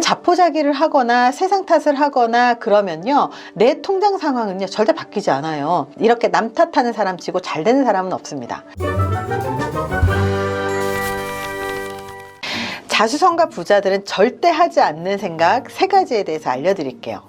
자포자기를 하거나 세상 탓을 하거나 그러면요, 내 통장 상황은요 절대 바뀌지 않아요. 이렇게 남 탓하는 사람 치고 잘 되는 사람은 없습니다. 자수성가 부자들은 절대 하지 않는 생각 3가지에 대해서 알려드릴게요.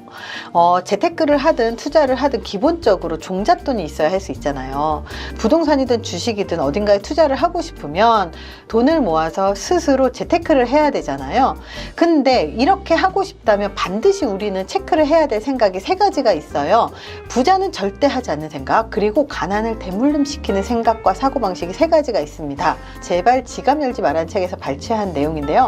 재테크를 하든 투자를 하든 기본적으로 종잣돈이 있어야 할 수 있잖아요. 부동산이든 주식이든 어딘가에 투자를 하고 싶으면 돈을 모아서 스스로 재테크를 해야 되잖아요. 근데 이렇게 하고 싶다면 반드시 우리는 체크를 해야 될 생각이 3가지가 있어요. 부자는 절대 하지 않는 생각, 그리고 가난을 대물림시키는 생각과 사고방식이 3가지가 있습니다. 제발 지갑 열지 말라는 책에서 발췌한 내용인데요.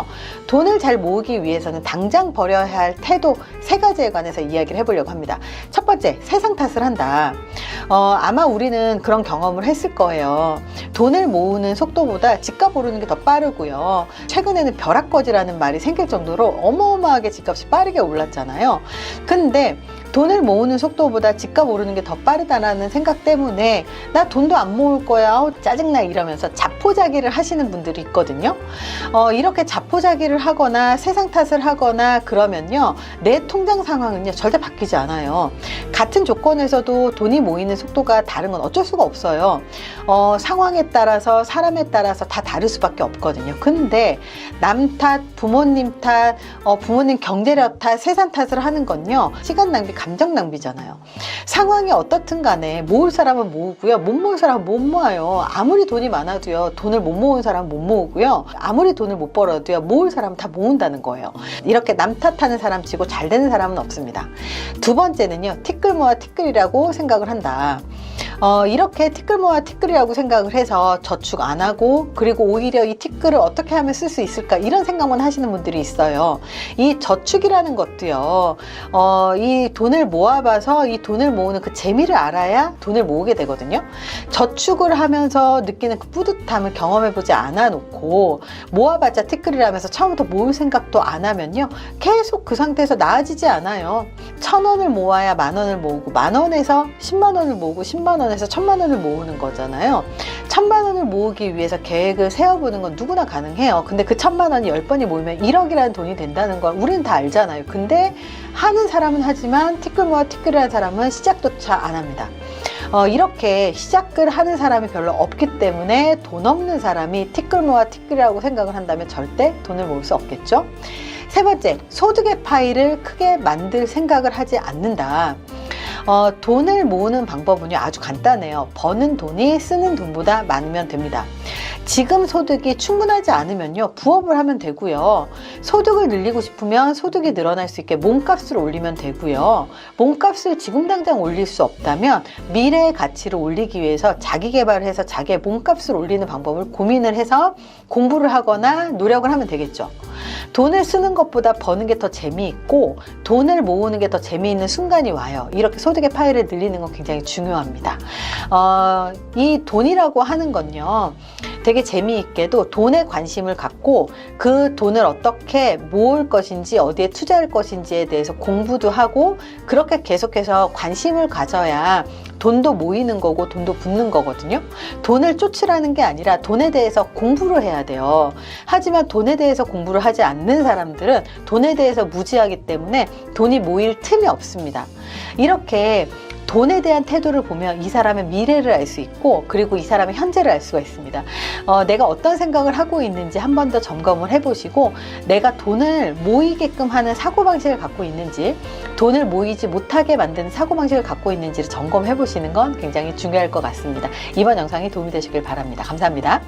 돈을 잘 모으기 위해서는 당장 버려야 할 태도 3가지에 관해서 이야기를 해보려고 합니다. 첫 번째, 세상 탓을 한다. 아마 우리는 그런 경험을 했을 거예요. 돈을 모으는 속도보다 집값 오르는 게 더 빠르고요. 최근에는 벼락거지라는 말이 생길 정도로 어마어마하게 집값이 빠르게 올랐잖아요. 근데 돈을 모으는 속도보다 집값 오르는 게 더 빠르다라는 생각 때문에 나 돈도 안 모을 거야, 짜증나, 이러면서 자포자기를 하시는 분들이 있거든요. 이렇게 자포자기를 하거나 세상 탓을 하거나 그러면요, 내 통장 상황은요 절대 바뀌지 않아요. 같은 조건에서도 돈이 모이는 속도가 다른 건 어쩔 수가 없어요. 상황에 따라서 사람에 따라서 다 다를 수밖에 없거든요. 근데 남 탓, 부모님 탓, 부모님 경제력 탓, 세상 탓을 하는 건요 시간 낭비, 감정 낭비잖아요. 상황이 어떻든 간에 모을 사람은 모으고요, 못 모을 사람은 못 모아요. 아무리 돈이 많아도요 돈을 못 모은 사람은 못 모으고요, 아무리 돈을 못 벌어도요 모을 사람은 다 모은다는 거예요. 이렇게 남 탓하는 사람 치고 잘 되는 사람은 없습니다. 두 번째는요, 티끌 모아 티끌이라고 생각을 한다. 이렇게 티끌 모아 티끌이라고 생각을 해서 저축 안 하고, 그리고 오히려 이 티끌을 어떻게 하면 쓸 수 있을까, 이런 생각만 하시는 분들이 있어요. 이 저축이라는 것도요, 이 돈을 모아봐서 이 돈을 모으는 그 재미를 알아야 돈을 모으게 되거든요. 저축을 하면서 느끼는 그 뿌듯함을 경험해보지 않아 놓고 모아봤자 티끌이라면서 처음부터 모을 생각도 안 하면요 계속 그 상태에서 나아지지 않아요. 1,000원을 모아야 10,000원을 모으고, 10,000원에서 100,000원을 모으고, 100,000원에서 10,000,000원을 모으는 거잖아요. 1,000,000원을 모으기 위해서 계획을 세워보는 건 누구나 가능해요. 근데 그 1,000,000원이 10번이 모이면 1억이라는 돈이 된다는 걸 우리는 다 알잖아요. 근데 하는 사람은 하지만 티끌 모아 티끌이라는 사람은 시작조차 안 합니다. 이렇게 시작을 하는 사람이 별로 없기 때문에 돈 없는 사람이 티끌 모아 티끌이라고 생각을 한다면 절대 돈을 모을 수 없겠죠. 세 번째, 소득의 파이를 크게 만들 생각을 하지 않는다. 돈을 모으는 방법은요 아주 간단해요. 버는 돈이 쓰는 돈보다 많으면 됩니다. 지금 소득이 충분하지 않으면요 부업을 하면 되고요, 소득을 늘리고 싶으면 소득이 늘어날 수 있게 몸값을 올리면 되고요, 몸값을 지금 당장 올릴 수 없다면 미래의 가치를 올리기 위해서 자기 개발을 해서 자기의 몸값을 올리는 방법을 고민을 해서 공부를 하거나 노력을 하면 되겠죠. 돈을 쓰는 것보다 버는 게 더 재미있고 돈을 모으는 게 더 재미있는 순간이 와요. 이렇게 소득의 파이를 늘리는 건 굉장히 중요합니다. 이 돈이라고 하는 건요 되게 재미있게도 돈에 관심을 갖고 그 돈을 어떻게 모을 것인지, 어디에 투자할 것인지에 대해서 공부도 하고, 그렇게 계속해서 관심을 가져야 돈도 모이는 거고 돈도 붙는 거거든요. 돈을 쫓으라는 게 아니라 돈에 대해서 공부를 해야 돼요. 하지만 돈에 대해서 공부를 하지 않는 사람들은 돈에 대해서 무지하기 때문에 돈이 모일 틈이 없습니다. 이렇게 돈에 대한 태도를 보면 이 사람의 미래를 알 수 있고, 그리고 이 사람의 현재를 알 수가 있습니다. 내가 어떤 생각을 하고 있는지 한 번 더 점검을 해보시고, 내가 돈을 모이게끔 하는 사고방식을 갖고 있는지, 돈을 모이지 못하게 만드는 사고방식을 갖고 있는지를 점검해 보시는 건 굉장히 중요할 것 같습니다. 이번 영상이 도움이 되시길 바랍니다. 감사합니다.